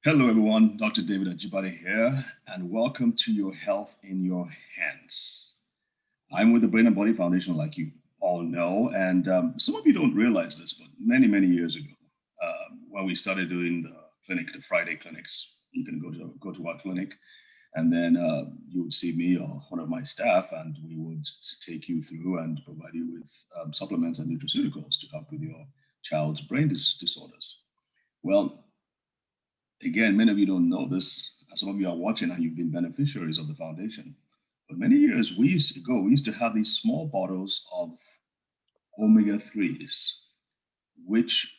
Hello, everyone. Dr. David Ajibade here, and welcome to Your Health in Your Hands. I'm with the Brain and Body Foundation, like you all know, and some of you don't realize this, but many, many years ago, when we started doing the Friday clinics, you can go to our clinic, and then you would see me or one of my staff, and we would take you through and provide you with supplements and nutraceuticals to help with your child's brain disorders. Well, again, many of you don't know this. Some of you are watching and you've been beneficiaries of the foundation. But many years we used to have these small bottles of omega-3s, which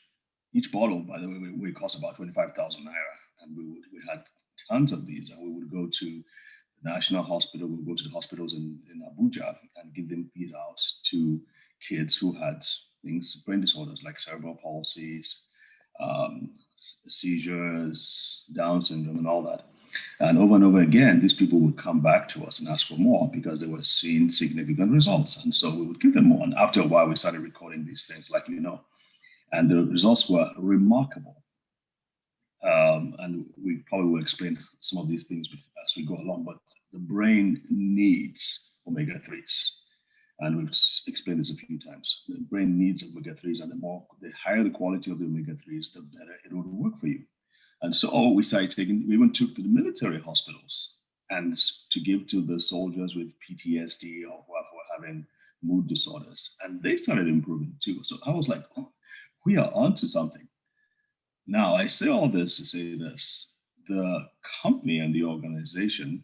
each bottle, by the way, would cost about 25,000 naira. And we had tons of these, and we would go to the National Hospital, we would go to the hospitals in Abuja and give these out to kids who had brain disorders like cerebral palsies, seizures, Down syndrome, and all that. And over again, these people would come back to us and ask for more because they were seeing significant results. And so we would give them more. And after a while, we started recording these things, like you know, and the results were remarkable. And we probably will explain some of these things as we go along, but the brain needs omega-3s. And we've explained this a few times. The brain needs omega-3s, and the higher the quality of the omega-3s, the better it will work for you. And so we even took to the military hospitals and to give to the soldiers with PTSD or who were having mood disorders, and they started improving too. So I was like, oh, we are onto something. Now, I say all this to say this: the company and the organization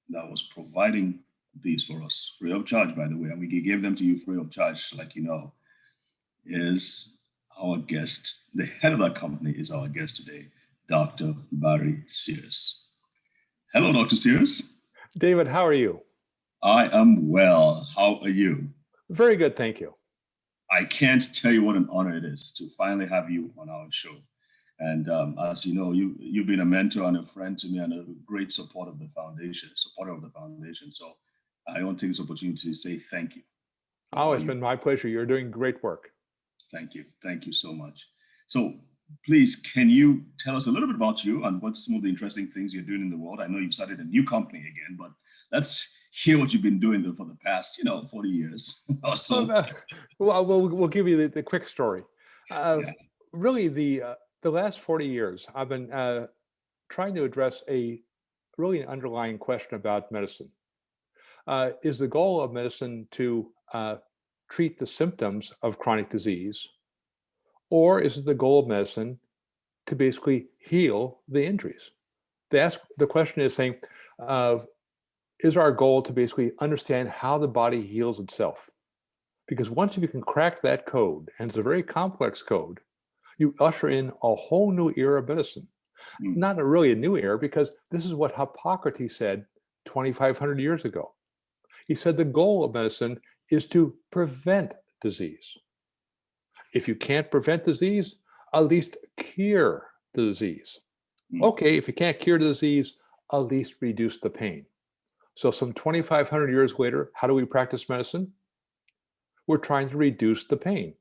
that was providing these for us free of charge, by the way, and we gave them to you free of charge, like you know, is our guest. The head of that company is our guest today, Dr. Barry Sears. Hello, Dr. Sears. David, how are you? I am well. How are you? Very good, thank you. I can't tell you what an honor it is to finally have you on our show. And as you know, you've been a mentor and a friend to me and a great supporter of the foundation. So I want to take this opportunity to say thank you. Oh, it's been my pleasure. You're doing great work. Thank you. Thank you so much. So please, can you tell us a little bit about you and what's some of the interesting things you're doing in the world? I know you've started a new company again, but let's hear what you've been doing for the past, 40 years or so. Well, we'll give you the quick story. Really, the last 40 years, I've been trying to address an underlying question about medicine. Is the goal of medicine to treat the symptoms of chronic disease, or is it the goal of medicine to basically heal the injuries? The question is saying, is our goal to basically understand how the body heals itself? Because once you can crack that code, and it's a very complex code, you usher in a whole new era of medicine. Not really a new era, because this is what Hippocrates said 2,500 years ago. He said the goal of medicine is to prevent disease. If you can't prevent disease, at least cure the disease. Okay, if you can't cure the disease, at least reduce the pain. So some 2,500 years later, how do we practice medicine? We're trying to reduce the pain.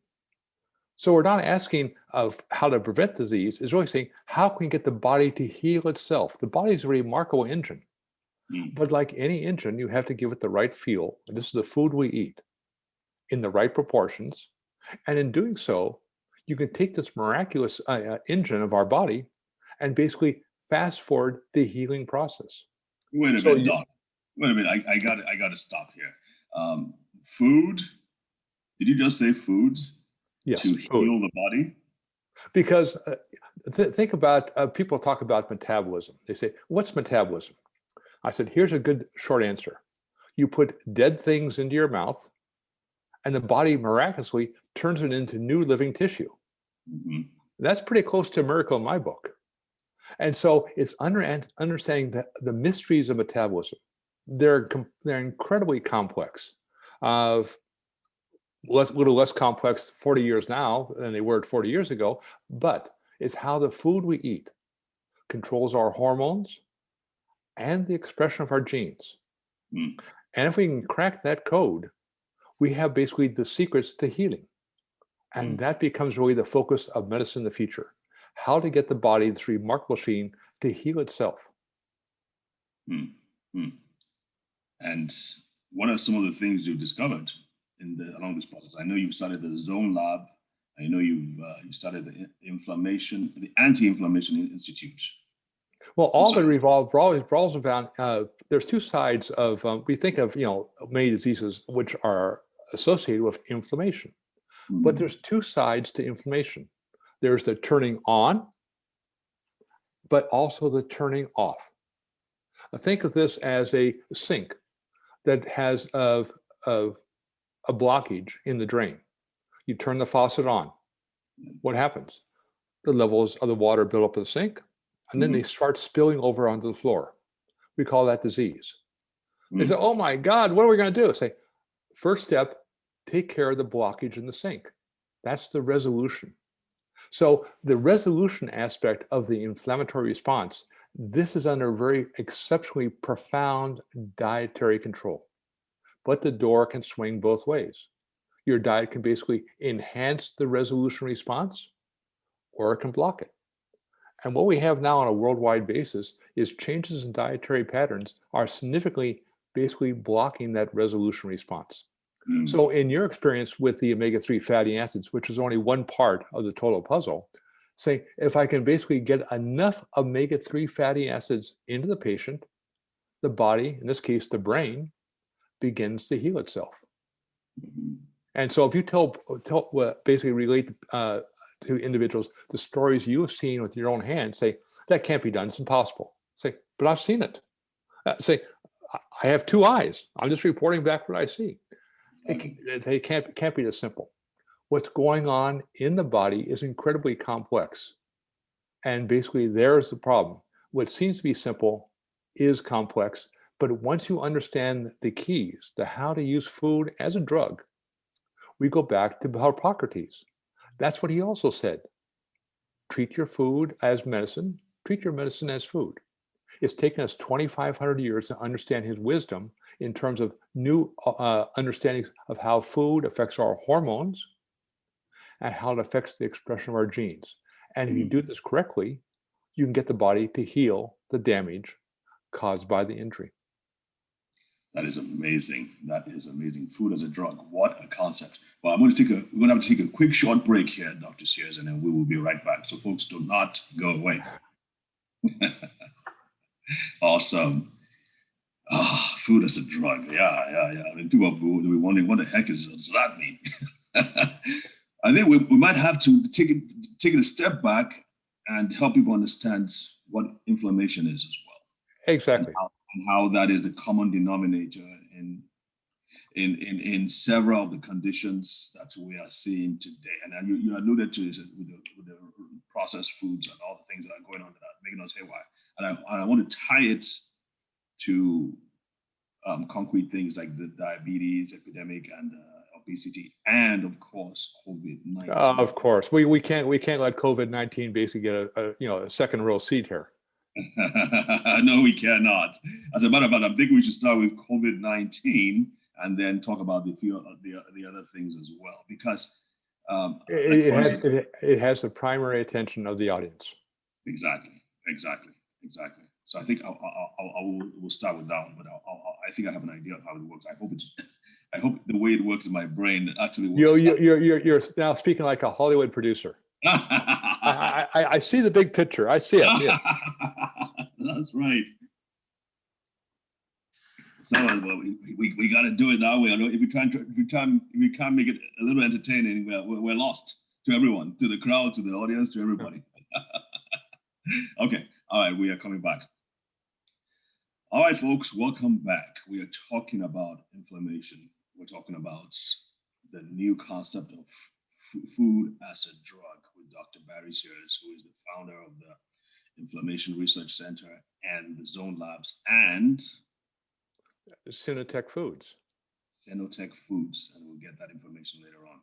So we're not asking of how to prevent disease, it's really saying, how can we get the body to heal itself? The body is a remarkable engine. But like any engine, you have to give it the right fuel. This is the food we eat in the right proportions. And in doing so, you can take this miraculous engine of our body and basically fast forward the healing process. Wait a minute, Doc. Wait a minute. I got to stop here. Food? Did you just say food? Yes, to heal the body? Because think about, people talk about metabolism. They say, what's metabolism? I said, here's a good short answer. You put dead things into your mouth, and the body miraculously turns it into new living tissue. That's pretty close to a miracle in my book. And so it's understanding the mysteries of metabolism. They're incredibly complex. A little less complex 40 years now than they were 40 years ago, but it's how the food we eat controls our hormones and the expression of our genes. And if we can crack that code, we have basically the secrets to healing. And that becomes really the focus of medicine in the future. How to get the body, this remarkable machine, to heal itself. Hmm. Hmm. And what are some of the things you've discovered along this process? I know you've started the Zone Lab. I know you started the Anti-Inflammation Institute. Well, all of it revolves around, there's two sides of, we think of, many diseases which are associated with inflammation, but there's two sides to inflammation. There's the turning on, but also the turning off. Think of this as a sink that has a blockage in the drain. You turn the faucet on. What happens? The levels of the water build up in the sink, and then they start spilling over onto the floor. We call that disease. They say, oh my God, what are we going to do? I say, first step, take care of the blockage in the sink. That's the resolution. So the resolution aspect of the inflammatory response, this is under very exceptionally profound dietary control. But the door can swing both ways. Your diet can basically enhance the resolution response, or it can block it. And what we have now on a worldwide basis is changes in dietary patterns are significantly basically blocking that resolution response. So in your experience with the omega-3 fatty acids, which is only one part of the total puzzle, say, if I can basically get enough omega-3 fatty acids into the patient, the body, in this case, the brain, begins to heal itself. And so if you basically relate to individuals the stories you have seen with your own hands, say, that can't be done, it's impossible. Say, but I've seen it. Say, I have two eyes. I'm just reporting back what I see. It can't be this simple. What's going on in the body is incredibly complex. And basically, there's the problem. What seems to be simple is complex. But once you understand the keys to how to use food as a drug, we go back to Hippocrates. That's what he also said. Treat your food as medicine, treat your medicine as food. It's taken us 2,500 years to understand his wisdom in terms of new understandings of how food affects our hormones and how it affects the expression of our genes. And if you do this correctly, you can get the body to heal the damage caused by the injury. That is amazing. That is amazing. Food as a drug. What a concept. Well, we're going to have to take a quick short break here, Dr. Sears, and then we will be right back. So folks, do not go away. Awesome. Food as a drug. Yeah. I mean, people will be wondering, what the heck does that mean? I think we might have to take it a step back and help people understand what inflammation is as well. Exactly. And how that is the common denominator in several of the conditions that we are seeing today. And you alluded to this with the processed foods and all the things that are going on that are making us haywire. And I want to tie it to concrete things like the diabetes epidemic and obesity, and of course COVID-19. Of course, we can't let COVID-19 basically get a second row seat here. No, we cannot. As a matter of fact, I think we should start with COVID-19 and then talk about the other things as well, because it has the primary attention of the audience. Exactly. So I think we'll start with that one, but I think I have an idea of how it works. I hope the way it works in my brain actually works. You're now speaking like a Hollywood producer. I see the big picture. I see it. Yeah. That's right. So we got to do it that way. If we can't make it a little entertaining, we're lost to everyone, to the crowd, to the audience, to everybody. Okay. All right. We are coming back. All right, folks. Welcome back. We are talking about inflammation. We're talking about the new concept of food as a drug with Dr. Barry Sears, who is the founder of the Inflammation Research Center and the Zone Labs and Cinetech Foods. Cinetech Foods, and we'll get that information later on.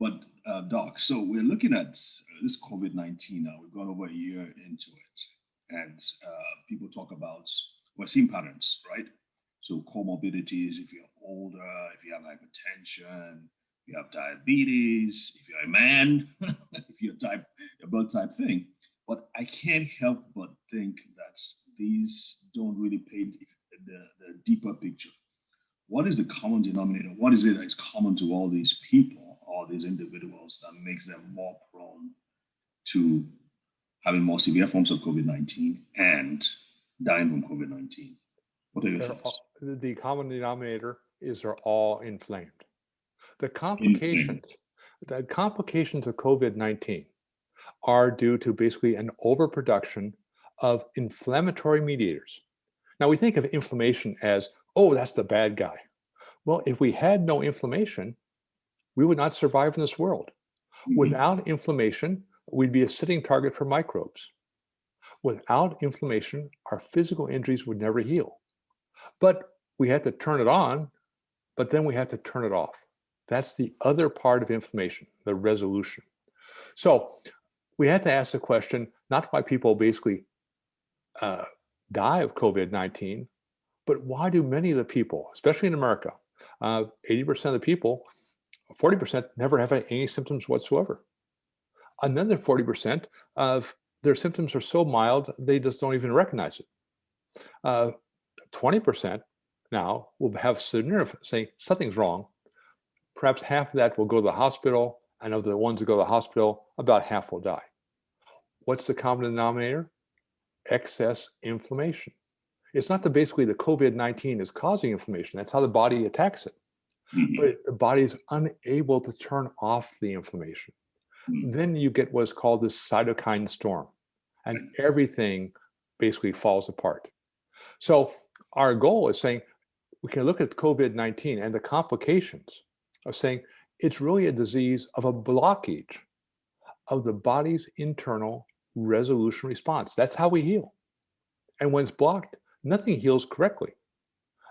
But Doc, so we're looking at this COVID-19 now. We've gone over a year into it, and people talk about, we're seeing patterns, right? So comorbidities, if you're older, if you have hypertension, if you have diabetes, if you're a man, if you're blood type thing. But I can't help but think that these don't really paint the deeper picture. What is the common denominator? What is it that is common to all these people, all these individuals that makes them more prone to having more severe forms of COVID-19 and dying from COVID-19? What are your thoughts? The common denominator is they're all inflamed. The Inflamed. complications of COVID-19 are due to basically an overproduction of inflammatory mediators. Now we think of inflammation as, oh, that's the bad guy. Well, if we had no inflammation, we would not survive in this world. Mhm. Without inflammation, we'd be a sitting target for microbes. Without inflammation, our physical injuries would never heal. But we have to turn it on, but then we have to turn it off. That's the other part of inflammation, the resolution. So we have to ask the question, not why people basically die of COVID-19, but why do many of the people, especially in America, 80% of the people, 40% never have any symptoms whatsoever. Another 40% of their symptoms are so mild, they just don't even recognize it. 20% now will have severe, saying something's wrong. Perhaps half of that will go to the hospital, and of the ones that go to the hospital, about half will die. What's the common denominator? Excess inflammation. It's not that basically the COVID-19 is causing inflammation. That's how the body attacks it. Mhm. But the body is unable to turn off the inflammation. Mhm. Then you get what's called this cytokine storm, and everything basically falls apart. So our goal is saying we can look at COVID-19 and the complications of saying it's really a disease of a blockage of the body's internal resolution response. That's how we heal. And when it's blocked, nothing heals correctly.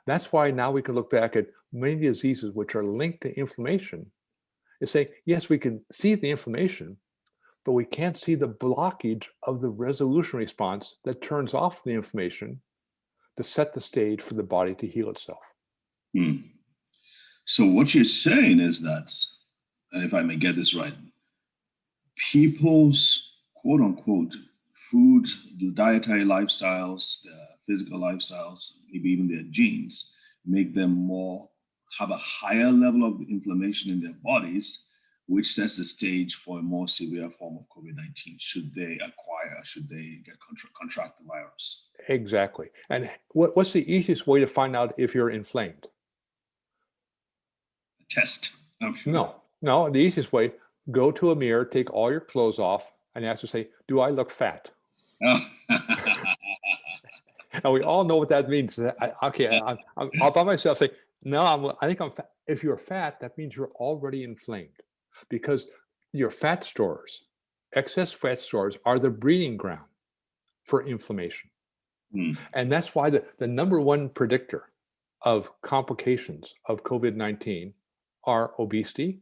That's why now we can look back at many diseases which are linked to inflammation and say, yes, we can see the inflammation, but we can't see the blockage of the resolution response that turns off the inflammation to set the stage for the body to heal itself. Hmm. So what you're saying is that, and if I may get this right, people's quote unquote food, the dietary lifestyles, the physical lifestyles, maybe even their genes, make them more have a higher level of inflammation in their bodies, which sets the stage for a more severe form of COVID-19 should they acquire, should they get contract the virus. Exactly. And what's the easiest way to find out if you're inflamed? A test. I'm sure. No, the easiest way, go to a mirror, take all your clothes off, and ask to say, do I look fat? And we all know what that means. I'm all by myself say, no, I think I'm fat. If you're fat, that means you're already inflamed because your fat stores, excess fat stores are the breeding ground for inflammation. Hmm. And that's why the number one predictor of complications of COVID-19 are obesity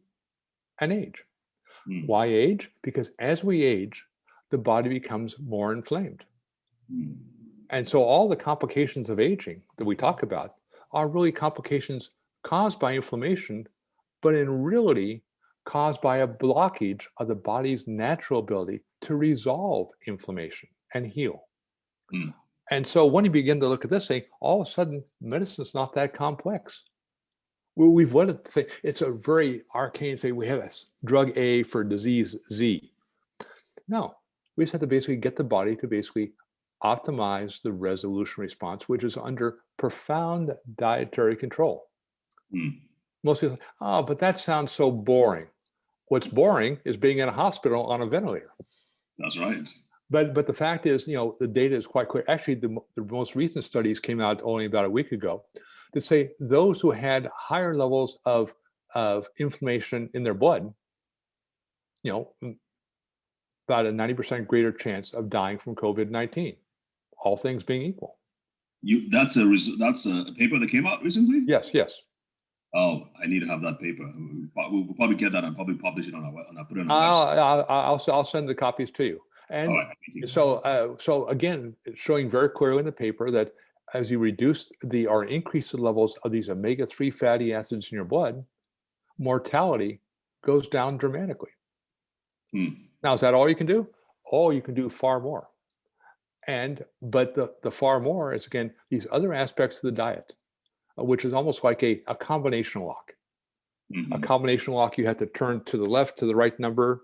and age. Hmm. Why age? Because as we age, the body becomes more inflamed. Hmm. And so all the complications of aging that we talk about are really complications caused by inflammation, but in reality caused by a blockage of the body's natural ability to resolve inflammation and heal. Hmm. And so when you begin to look at this thing, all of a sudden, medicine is not that complex. We've wanted to think it's a very arcane say we have a drug A for disease Z. No, we just have to basically get the body to basically optimize the resolution response, which is under profound dietary control. Hmm. Most people say, oh, but that sounds so boring. What's boring is being in a hospital on a ventilator. That's right. But the fact is, the data is quite clear. Actually, the most recent studies came out only about a week ago that say those who had higher levels of inflammation in their blood, about a 90% greater chance of dying from COVID-19, all things being equal. That's a paper that came out recently? Yes. Oh, I need to have that paper. We'll probably get that and probably publish it on our put it on our website. I'll send the copies to you. And all right, so again, it's showing very clearly in the paper that as you reduce or increase the levels of these omega-3 fatty acids in your blood, mortality goes down dramatically. Hmm. Now, is that all you can do? oh, you can do far more. But the far more is, again, these other aspects of the diet, which is almost like a combination lock. A combination lock, you have to turn to the left to the right number,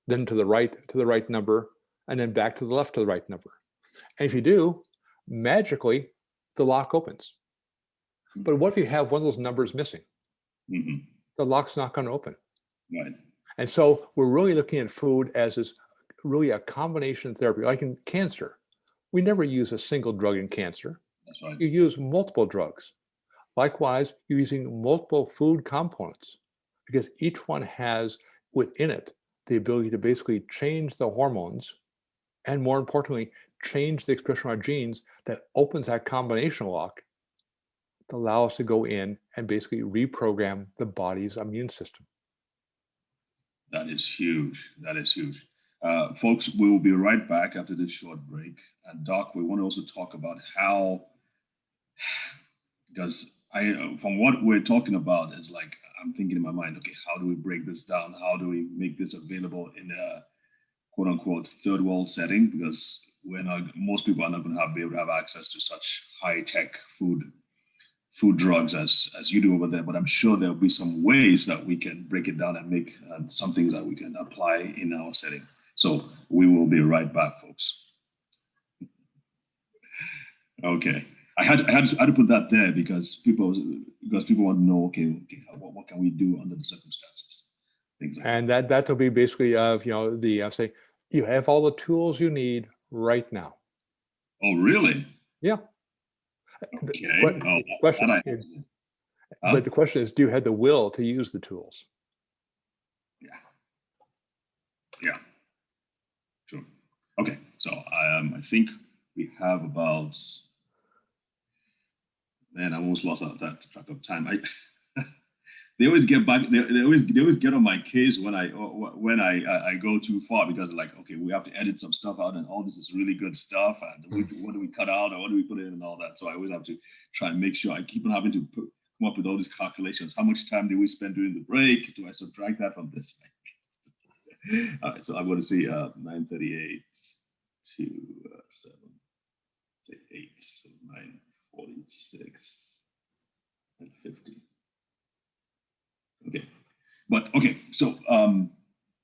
then to the right number, and then back to the left to the right number. And if you do, magically, the lock opens. But what if you have one of those numbers missing? The lock's not going to open. Right. And so we're really looking at food as this really a combination therapy. Like in cancer, we never use a single drug in cancer. That's right. You use multiple drugs. Likewise, you're using multiple food components because each one has within it the ability to basically change the hormones and, more importantly, change the expression of our genes that opens that combination lock to allow us to go in and basically reprogram the body's immune system. That is huge. That is huge. Folks, we will be right back after this short break. And Doc, we want to also talk about how, because from what we're talking about, is like, I'm thinking in my mind, okay, how do we break this down? How do we make this available in a quote unquote third world setting? Because most people are not going to be able to have access to such high tech food drugs as you do over there. But I'm sure there'll be some ways that we can break it down and make some things that we can apply in our setting. So we will be right back, folks. Okay. I had to put that there because people want to know, okay, what can we do under the circumstances? Things like and that'll be basically say you have all the tools you need right now. Oh, really? Yeah. Okay. But the question is, do you have the will to use the tools? Yeah. True. Okay. So I think we have about. Man, I almost lost that track of time. They always get back. They always get on my case when I go too far because like, okay, we have to edit some stuff out, and all this is really good stuff, and what do we cut out, or what do we put in, and all that. So I always have to try and make sure I keep on having to come up with all these calculations. How much time do we spend during the break? Do I subtract that from this? All right, so I'm going to see 9:38 to 7, say 8, so 9:46 and 50. Okay, so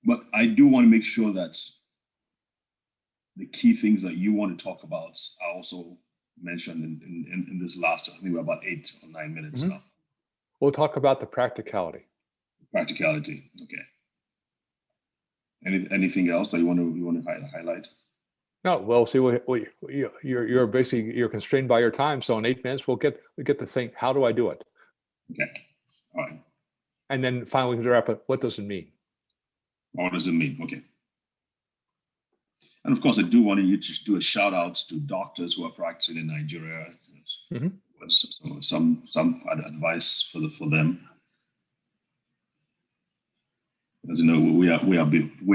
but I do want to make sure that the key things that you want to talk about are also mentioned in this last, I think we're about 8 or 9 minutes now. We'll talk about the practicality. Practicality, okay. Anything else that you want to highlight? No, well, see, you're basically you're constrained by your time. So in 8 minutes, we get to think, how do I do it? Okay, all right. And then finally, to wrap up, what does it mean? What does it mean? Okay. And of course, I do want you to do a shout out to doctors who are practicing in Nigeria. Some advice for them. As you know, we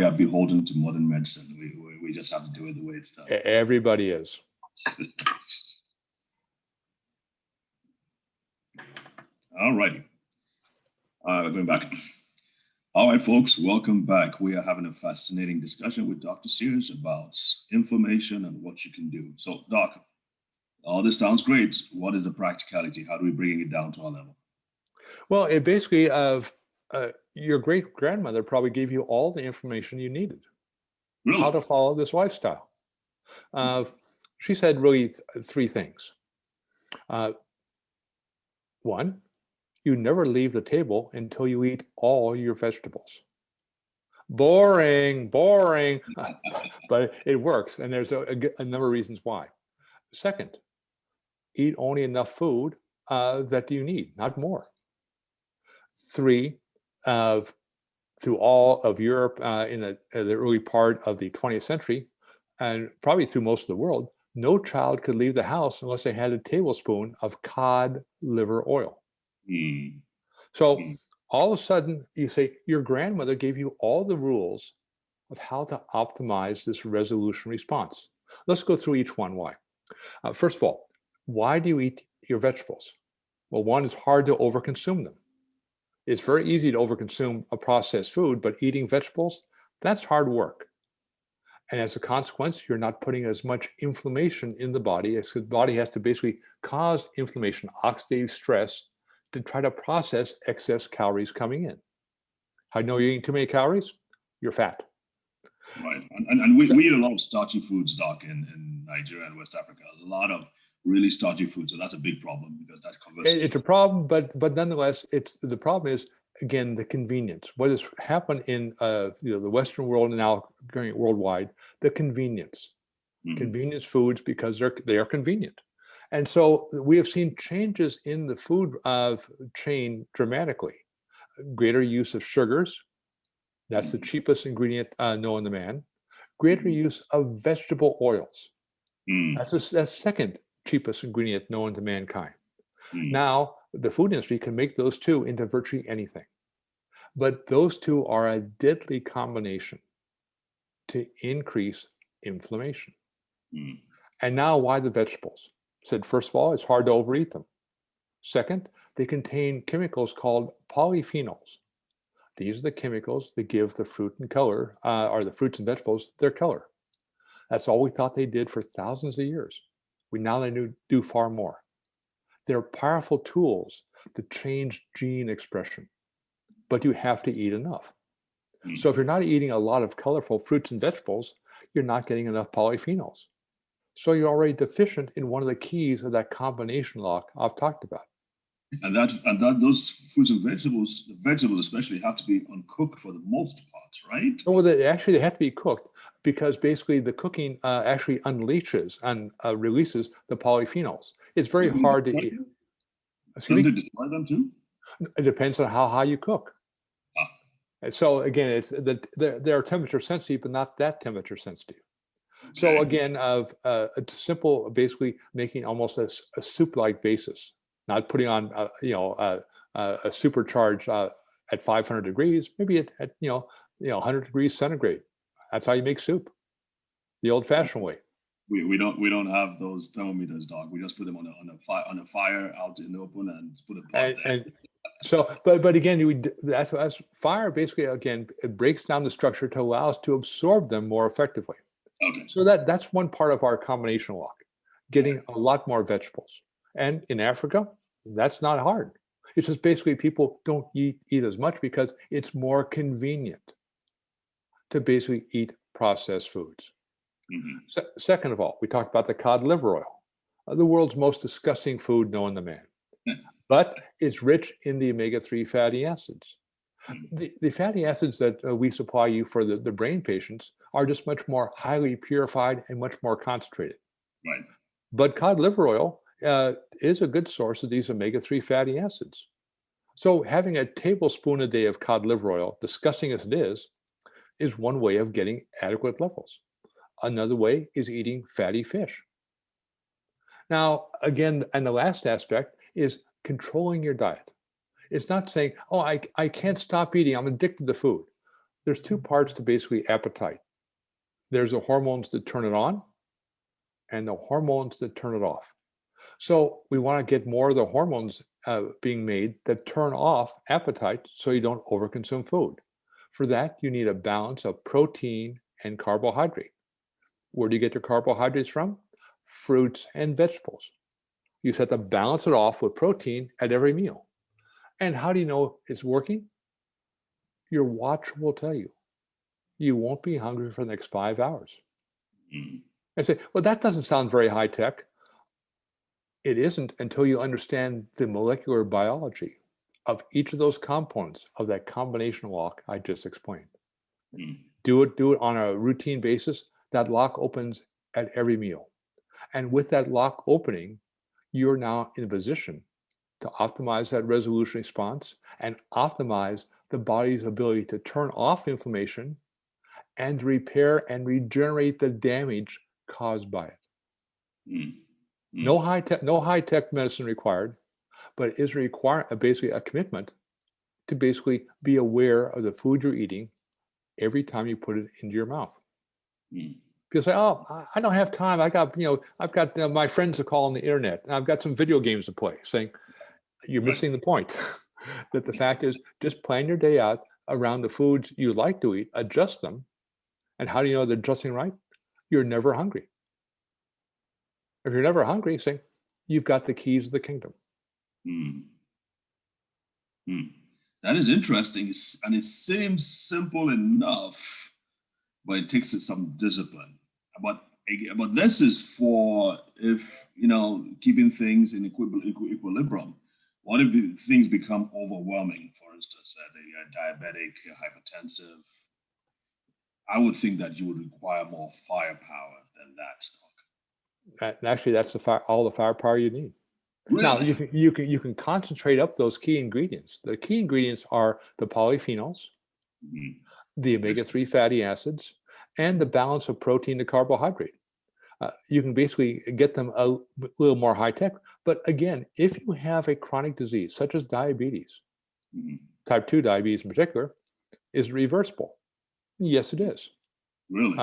are beholden to modern medicine. We just have to do it the way it's done. Everybody is. All righty. Going back. All right, folks, welcome back. We are having a fascinating discussion with Dr. Sears about inflammation and what you can do. So, Doc, all this sounds great. What is the practicality? How do we bring it down to our level? Well, it basically your great grandmother probably gave you all the information you needed. Really? How to follow this lifestyle. She said really 3 things. One, you never leave the table until you eat all your vegetables. Boring, but it works. And there's a number of reasons why. Second, eat only enough food that you need, not more. 3, through all of Europe in the early part of the 20th century, and probably through most of the world, no child could leave the house unless they had a tablespoon of cod liver oil. So all of a sudden, you say, your grandmother gave you all the rules of how to optimize this resolution response. Let's go through each one. Why? First of all, why do you eat your vegetables? Well, one, it's hard to overconsume them. It's very easy to overconsume a processed food, but eating vegetables, that's hard work. And as a consequence, you're not putting as much inflammation in the body, as the body has to basically cause inflammation, oxidative stress, to try to process excess calories coming in. How do you know you're eating too many calories? You're fat. Right. And we eat a lot of starchy foods, Doc, in Nigeria and West Africa. A lot of really starchy food. So that's a big problem because that covers. It's a problem, but nonetheless, the problem is, again, the convenience. What has happened in the Western world and now going worldwide, the convenience. Convenience foods, because they are convenient. And so we have seen changes in the food chain dramatically. Greater use of sugars. That's the cheapest ingredient known to man. Greater use of vegetable oils. That's the second cheapest ingredient known to mankind. Now, the food industry can make those two into virtually anything. But those two are a deadly combination to increase inflammation. And now, why the vegetables? Said, first of all, it's hard to overeat them. Second, they contain chemicals called polyphenols. These are the chemicals that give the fruit and color, or the fruits and vegetables, their color. That's all we thought they did for thousands of years. We now do far more. They're powerful tools to change gene expression, but you have to eat enough. So if you're not eating a lot of colorful fruits and vegetables, you're not getting enough polyphenols. So you're already deficient in one of the keys of that combination lock I've talked about. And those fruits and vegetables, the vegetables especially, have to be uncooked for the most part, right? Well, they have to be cooked, because basically the cooking actually unleashes and releases the polyphenols. It's very hard to eat. Excuse me? Don't they destroy them too? It depends on how high you cook. So again, they're temperature sensitive, but not that temperature sensitive. Okay. So again, it's simple, basically making almost a soup-like basis, not putting on a supercharge at 500 degrees, maybe at 100 degrees centigrade. That's how you make soup, the old-fashioned way. We don't have those thermometers, Doc. We just put them on a fire out in the open and put a pot there. And so, but again, that's fire. Basically, again, it breaks down the structure to allow us to absorb them more effectively. Okay. So that's one part of our combination lock, getting a lot more vegetables. And in Africa, that's not hard. It's just basically people don't eat as much because it's more convenient to basically eat processed foods. So, second of all, we talked about the cod liver oil, the world's most disgusting food known to man. But it's rich in the omega-3 fatty acids. The fatty acids that we supply you for the brain patients are just much more highly purified and much more concentrated. Right. But cod liver oil is a good source of these omega-3 fatty acids. So having a tablespoon a day of cod liver oil, disgusting as it is one way of getting adequate levels. Another way is eating fatty fish. Now, again, and the last aspect is controlling your diet. It's not saying, oh, I can't stop eating, I'm addicted to food. There's two parts to basically appetite. There's the hormones that turn it on and the hormones that turn it off. So we want to get more of the hormones being made that turn off appetite so you don't overconsume food. For that, you need a balance of protein and carbohydrate. Where do you get your carbohydrates from? Fruits and vegetables. You just have to balance it off with protein at every meal. And how do you know it's working? Your watch will tell you. You won't be hungry for the next 5 hours. I say, well, that doesn't sound very high tech. It isn't until you understand the molecular biology of each of those components of that combination lock I just explained. Do it on a routine basis. That lock opens at every meal. And with that lock opening, you're now in a position to optimize that resolution response and optimize the body's ability to turn off inflammation and repair and regenerate the damage caused by it. No high-tech medicine required, but it is basically a commitment to basically be aware of the food you're eating every time you put it into your mouth. People say, "Oh, I don't have time. I've got my friends to call on the internet, and I've got some video games to play." Saying, you're missing the point. That the fact is, just plan your day out around the foods you like to eat, adjust them, And how do you know they're dressing right? You're never hungry. If you're never hungry, say, you've got the keys of the kingdom. Hmm. Hmm. That is interesting, and it seems simple enough, but it takes some discipline. But this is for if keeping things in equilibrium. What if things become overwhelming? For instance, that you're diabetic, you're hypertensive. I would think that you would require more firepower than that. Actually, that's all the firepower you need. Now Really? you can concentrate up those key ingredients. The key ingredients are the polyphenols, Mhm. the omega-3 fatty acids, and the balance of protein to carbohydrate. You can basically get them a little more high tech. But again, if you have a chronic disease such as diabetes, Mhm. type 2 diabetes in particular, is it reversible? Yes, it is. Really?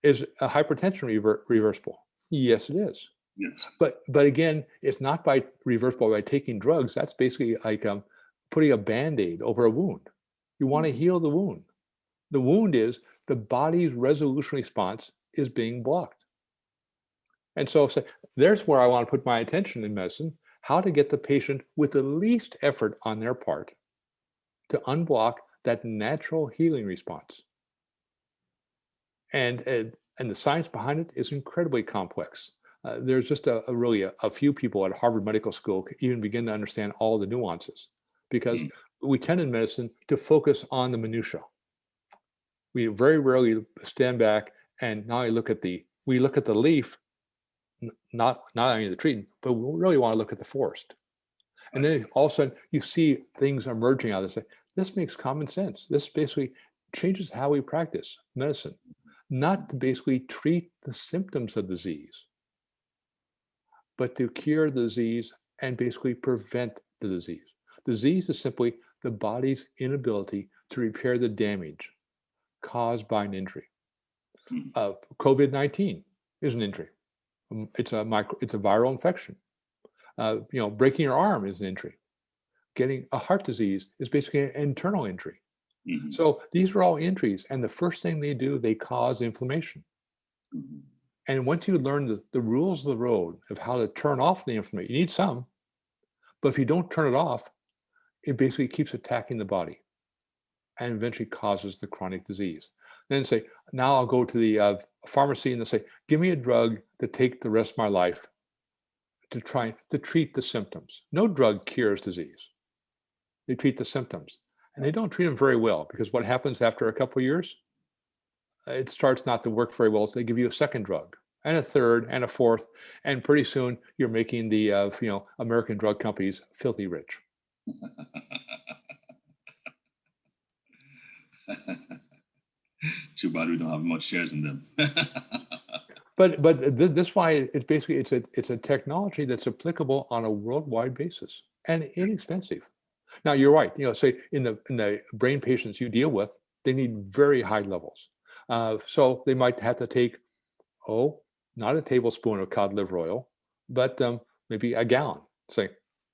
Is hypertension reversible? Yes, it is. Yes. But again, it's not by reversible by taking drugs. That's basically like putting a Band-Aid over a wound. You want to Mhm. heal the wound. The wound is the body's resolution response is being blocked. And so there's where I want to put my attention in medicine, how to get the patient with the least effort on their part to unblock that natural healing response. And the science behind it is incredibly complex. There's just really a few people at Harvard Medical School even begin to understand all the nuances, because Mhm. we tend in medicine to focus on the minutia. We very rarely stand back and not only we look at the leaf, not only the tree, but we really want to look at the forest. And then all of a sudden you see things emerging out of this. This makes common sense. This basically changes how we practice medicine, not to basically treat the symptoms of disease, but to cure the disease and basically prevent the disease. Disease is simply the body's inability to repair the damage caused by an injury. Mhm. COVID-19 is an injury. It's a viral infection. Breaking your arm is an injury. Getting a heart disease is basically an internal injury. Mhm. So these are all injuries, and the first thing they do, they cause inflammation. Mhm. And once you learn the rules of the road of how to turn off the inflammation, you need some, but if you don't turn it off, it basically keeps attacking the body and eventually causes the chronic disease. Then say, now I'll go to the pharmacy and they'll say, give me a drug to take the rest of my life to try to treat the symptoms. No drug cures disease. They treat the symptoms. And they don't treat them very well, because what happens after a couple of years? It starts not to work very well. So they give you a second drug and a third and a fourth. And pretty soon you're making the American drug companies filthy rich. Too bad we don't have much shares in them. But this why it's basically it's a technology that's applicable on a worldwide basis and inexpensive. Now you're right. Say in the brain patients you deal with, they need very high levels. So they might have to take, not a tablespoon of cod liver oil, but maybe a gallon. Say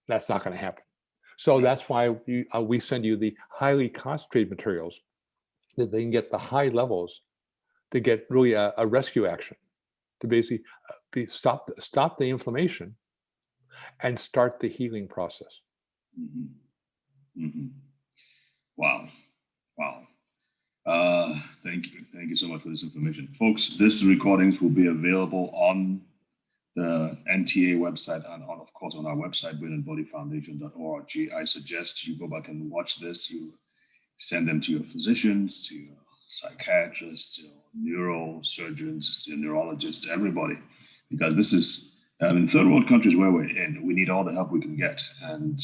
that's not going to happen. So Right. that's why we send you the highly concentrated materials that they can get the high levels to get really a rescue action to basically stop the inflammation and start the healing process. Mhm. Mhm. Wow. Wow. Thank you so much for this information, folks. This recordings will be available on the NTA website and of course on our website, brainandbodyfoundation.org. I suggest you go back and watch this. You send them to your physicians, to your psychiatrists, to your neurosurgeons, your neurologists, everybody, because this is in third world countries where we're in. We need all the help we can get, and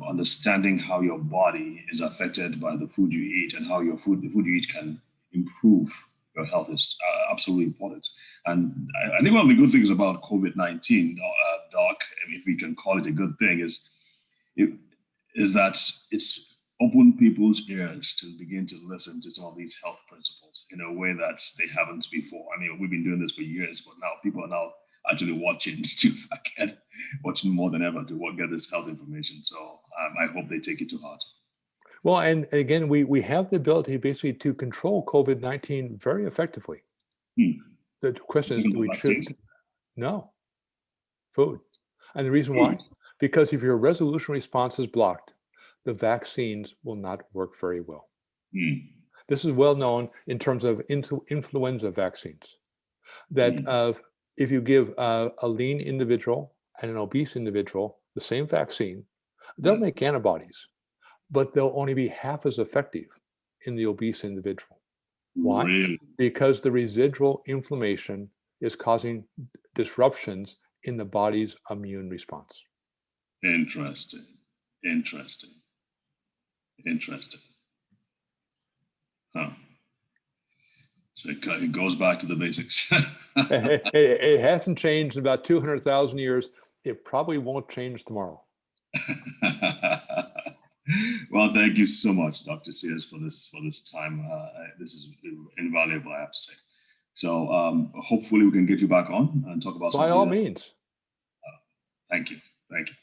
understanding how your body is affected by the food you eat and how the food you eat can improve your health is absolutely important. And I think one of the good things about COVID-19, Doc, if we can call it a good thing, it, is that it's opened people's ears to begin to listen to some of these health principles in a way that they haven't before. I mean, we've been doing this for years, but now people are now actually watching to watching more than ever to get this health information. So I hope they take it to heart. Well, and again, we have the ability basically to control COVID-19 very effectively. Hmm. The question is, Even do the we vaccines? choose? No, food. And the reason Food. why? Because if your resolution response is blocked, the vaccines will not work very well. Hmm. This is well known in terms of influenza vaccines, that if you give a lean individual and an obese individual the same vaccine, they'll Yeah. make antibodies, but they'll only be half as effective in the obese individual. Why? Really Because the residual inflammation is causing disruptions in the body's immune response. interesting. Interesting. Interesting. Huh. So it goes back to the basics. It hasn't changed in about 200,000 years. It probably won't change tomorrow. Well, thank you so much, Dr. Sears, for this time. This is invaluable, I have to say. So hopefully we can get you back on and talk about By all means. Thank you. Thank you.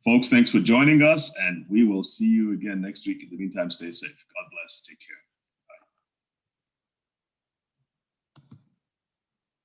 Folks, thanks for joining us, and we will see you again next week. In the meantime, stay safe. God bless. Take care.